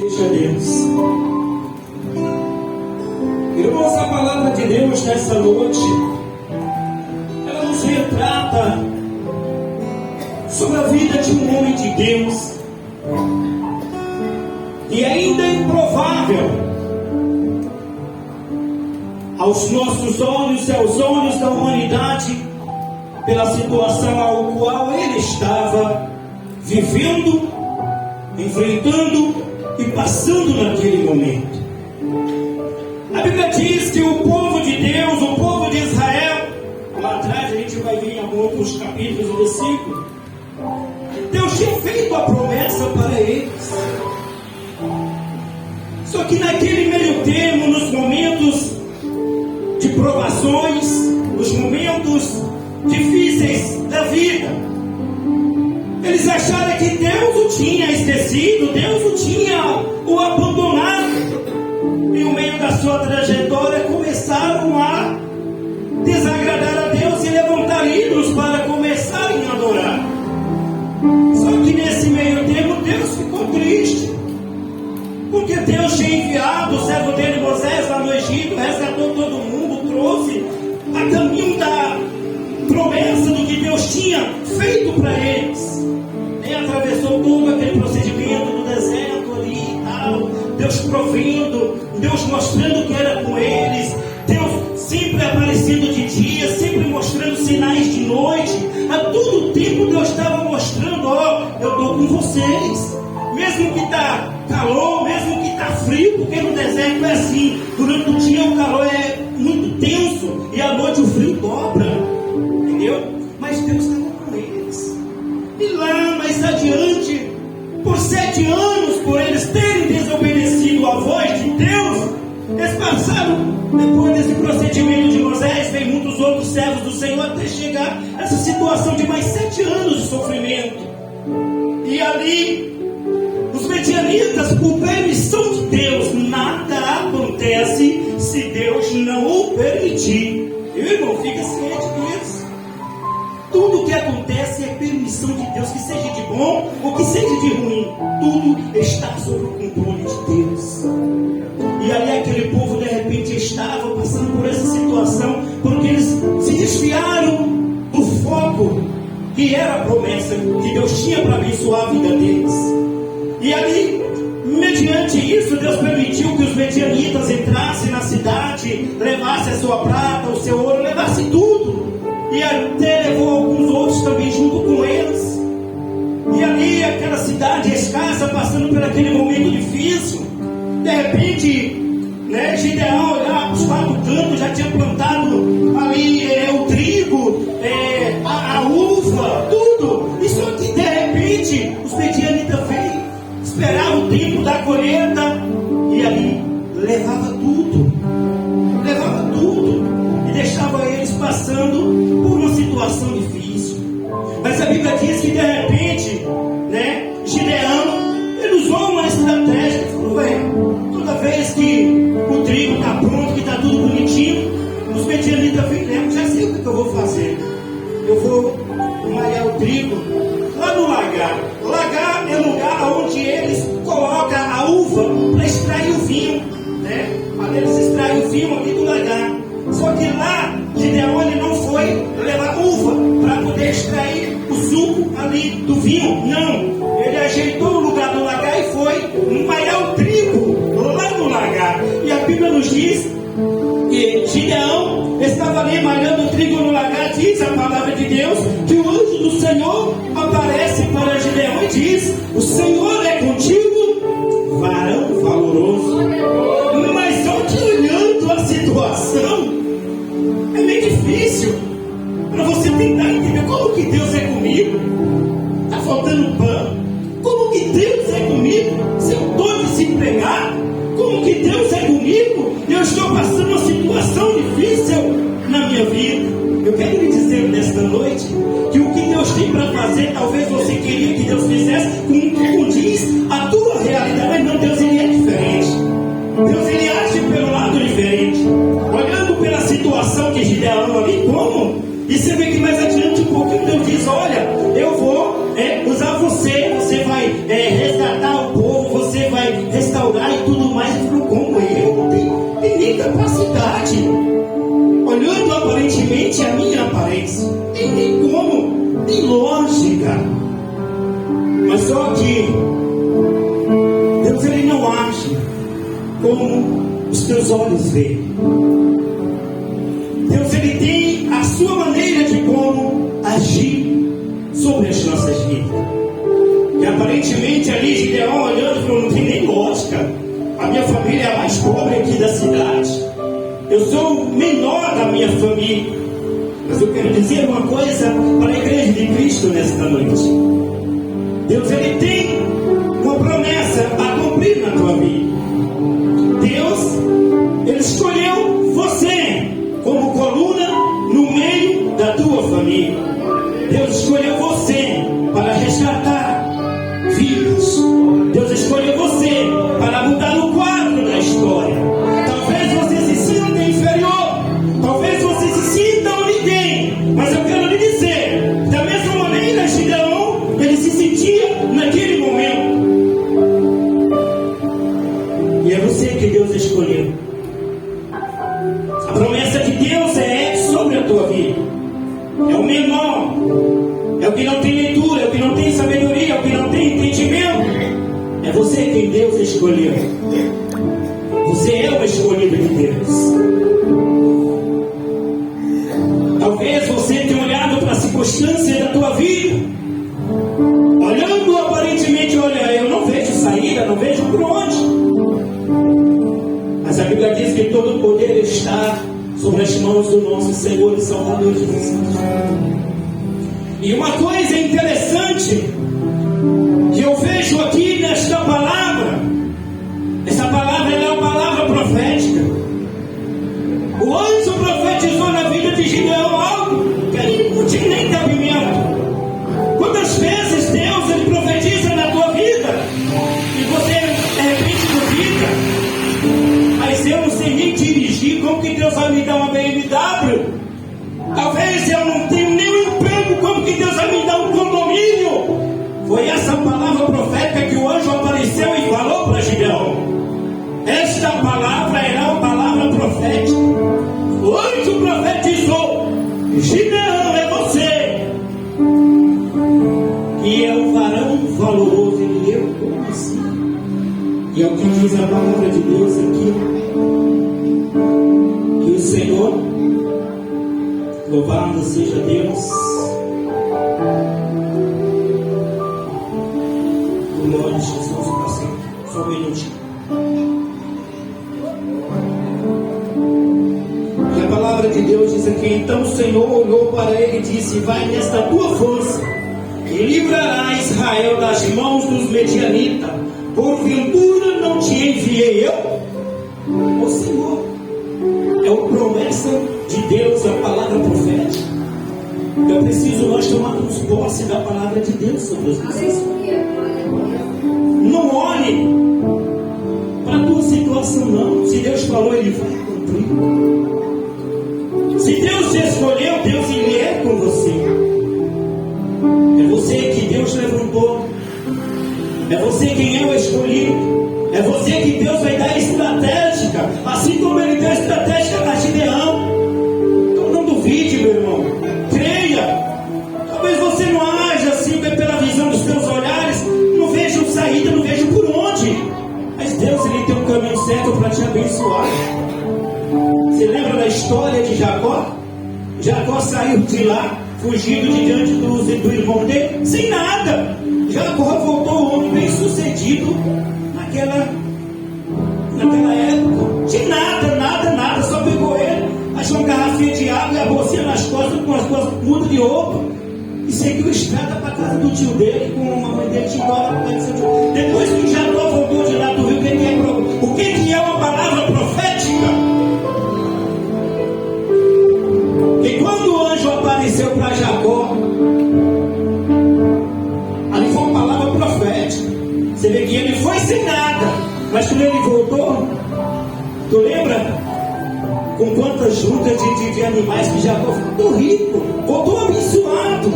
Deixa Deus. Irmãos, a palavra de Deus nessa noite, ela nos retrata sobre a vida de um homem de Deus, e ainda é improvável aos nossos olhos e aos olhos da humanidade, pela situação ao qual ele estava vivendo, enfrentando e passando naquele momento. A Bíblia diz que o povo de Deus, o povo de Israel, lá atrás a gente vai ver em alguns capítulos e versículos, Deus tinha feito a promessa para eles. Só que naquele meio termo, nos momentos de provações, nos momentos difíceis da vida, eles acharam que Deus o tinha esquecido, Deus o tinha abandonado. E no meio da sua trajetória começaram a desagradar a Deus e levantar ídolos para começarem a adorar. Só que nesse meio tempo Deus ficou triste, porque Deus tinha enviado o servo dele Moisés lá no Egito, resgatou todo mundo, trouxe a caminho da promessa do que Deus tinha feito para eles. Nem atravessou todo aquele procedimento do deserto ali e tal, Deus provendo, Deus mostrando que era com eles, Deus sempre aparecendo de dia, sempre mostrando sinais de noite. A todo tempo Deus estava mostrando: ó, eu estou com vocês, mesmo que está calor, mesmo que está frio, porque no deserto é assim, durante o dia o calor é muito tenso e à noite o frio dobra, entendeu? Mas Deus estava com eles. E lá mais adiante, por 7 anos, por eles terem desobedecido a voz de Deus, eles passaram, depois desse procedimento de Moisés, vem muitos outros servos do Senhor, até chegar a essa situação de mais 7 anos de sofrimento. E ali, os medianitas, por permissão de Deus, nada acontece se Deus não o permitir. Meu irmão, fica ciente disso. Tudo que acontece é permissão de Deus, que seja de bom ou que seja de ruim, tudo está sob o controle de Deus. E ali aquele povo de repente estava passando por essa situação, porque eles se desviaram do foco que era a promessa que Deus tinha para abençoar a vida deles. E ali, mediante isso, Deus permitiu que os medianitas entrassem na cidade, levassem a sua prata, o seu ouro, levassem tudo. E até levou alguns outros também junto com eles. E ali, aquela cidade escassa, passando por aquele momento difícil, de repente, Gideão olhava para os 4 cantos, já tinha plantado ali o trigo, a uva, tudo. E só que de repente, os medianitas veio, esperava o tempo da colheita, e ali levava tudo, e deixava eles passando por uma situação difícil. Mas a Bíblia diz que de repente, Gideão, ele usou uma estratégia. Ele falou: toda vez que o trigo está pronto, que está tudo bonitinho, os medianitas vêm, já sei o que eu vou fazer. Eu vou malhar o trigo lá no lagar. Lagar é o lugar onde eles colocam a uva para extrair o vinho, Eles extraem o vinho ali do lagar. Só que lá, Gideão, ele não foi levar uva para poder extrair o suco ali do vinho, não. Ele ajeitou o lugar do lagar e foi malhar o trigo lá no lagar. E a Bíblia nos diz que Gideão estava ali malhando o trigo no lagar. Diz a palavra de Deus que o anjo do Senhor aparece para Gideão e diz: o Senhor é contigo, varão valoroso. Mas só que olhando a situação, é meio difícil para você tentar entender como que Deus é comigo. Está faltando pão. Como que Deus é comigo se eu estou desempregado? Como que Deus é comigo e eu estou passando uma situação difícil na minha vida? Eu quero lhe dizer nesta noite que o que Deus tem para fazer, talvez você queria que Deus fizesse, como diz a tua realidade, mas não, Deus ele é diferente. Deus ele age pelo lado diferente. Olhando pela situação que Gideão ali, como? E você vê que mais adiante um pouquinho Deus diz: olha, eu vou usar você vai resgatar o povo, você vai restaurar saída para a cidade, olhando aparentemente a minha aparência. Nem como, nem lógica. Mas só que Deus, ele não age como os teus olhos veem. Deus, ele tem a sua maneira de como agir sobre as nossas vidas. E aparentemente ali Gideão olhando e falou, não tem nem lógica. A minha família é a mais pobre aqui da cidade. Eu sou o menor da minha família. Mas eu quero dizer uma coisa para a igreja de Cristo nesta noite. Deus, ele tem uma promessa a cumprir na tua vida. Deus, ele escolheu você como coluna no meio da tua família. Deus escolheu você para resgatar vidas. Deus escolheu você para mudar o quadro da história. Talvez você se sinta inferior, talvez você se sinta ninguém, mas eu quero lhe dizer, da mesma maneira Gideão, ele se sentia naquele momento. E é você que Deus escolheu. A promessa de Deus é sobre a tua vida. É o menor, é o que não tem leitura, é o que não tem sabedoria, é o que não tem entendimento. É você quem Deus escolheu. Você é o escolhido de Deus. Talvez você tenha olhado para a circunstância da tua vida, olhando aparentemente, olha, eu não vejo saída, não vejo por onde. Mas a Bíblia diz que todo o poder está sobre as mãos do nosso Senhor e Salvador Jesus. E uma coisa interessante que eu vejo aqui nesta palavra, essa palavra é uma palavra profética. O anjo profetizou na vida de Gideão algo que ele não tinha nem cabimento. Quantas vezes Deus ele profetiza na tua vida e você de repente duvida, mas eu não sei nem dirigir, como que Deus vai me dar uma BMW? Talvez eu não tenha nenhum emprego, como que Deus vai me dar um condomínio? Foi essa palavra profética que o anjo apareceu e falou para Gideão. Esta palavra era uma palavra profética. O anjo profetizou: Gideão, é você que é um varão valoroso, e eu conheci. E é o que diz a palavra de Deus aqui, que o Senhor, louvado seja Deus, o nome de Jesus para sempre. Só um minutinho. E a palavra de Deus diz aqui: então o Senhor olhou para ele e disse: vai nesta tua força e livrará Israel das mãos dos medianitas. Porventura não te enviei eu? O Senhor é uma promessa de Deus, a palavra profética. Eu preciso nós tomarmos posse da palavra de Deus sobre as nossas vidas. Não olhe para a tua situação, não. Se Deus falou, Ele vai cumprir. Se Deus te escolheu, Deus ele é com você. É você que Deus levantou. É você quem é o escolhido. É você que Deus vai dar estratégica, assim como Ele deu estratégica a Gideão. Então não duvide, meu irmão. Creia. Talvez você não haja assim pela visão dos teus olhares. Não vejo saída, não vejo por onde. Mas Deus ele tem um caminho certo para te abençoar. Você lembra da história de Jacó? Jacó saiu de lá, fugindo de diante do irmão dele, sem nada. Jacó voltou um homem bem sucedido naquela época. De nada, só pegou ele, achou uma garrafinha de água e a bolsinha nas costas com as duas mudas de roupa e seguiu estrada para casa do tio dele, com uma mãe dele de embora para casa do seu tio. Depois que Jacó voltou de lá, tu viu o que é uma palavra profética? E quando o anjo apareceu para Jacó, ali foi uma palavra profética. Você vê que ele foi sem nada, mas quando ele voltou, tu lembra com quantas juntas de animais que Jacó voltou rico, voltou abençoado.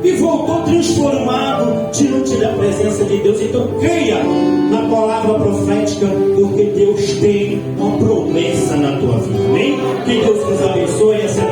e voltou transformado diante da presença de Deus. Então creia na palavra profética, porque Deus tem uma promessa na tua vida. Amém? Que Deus nos abençoe. Essa é a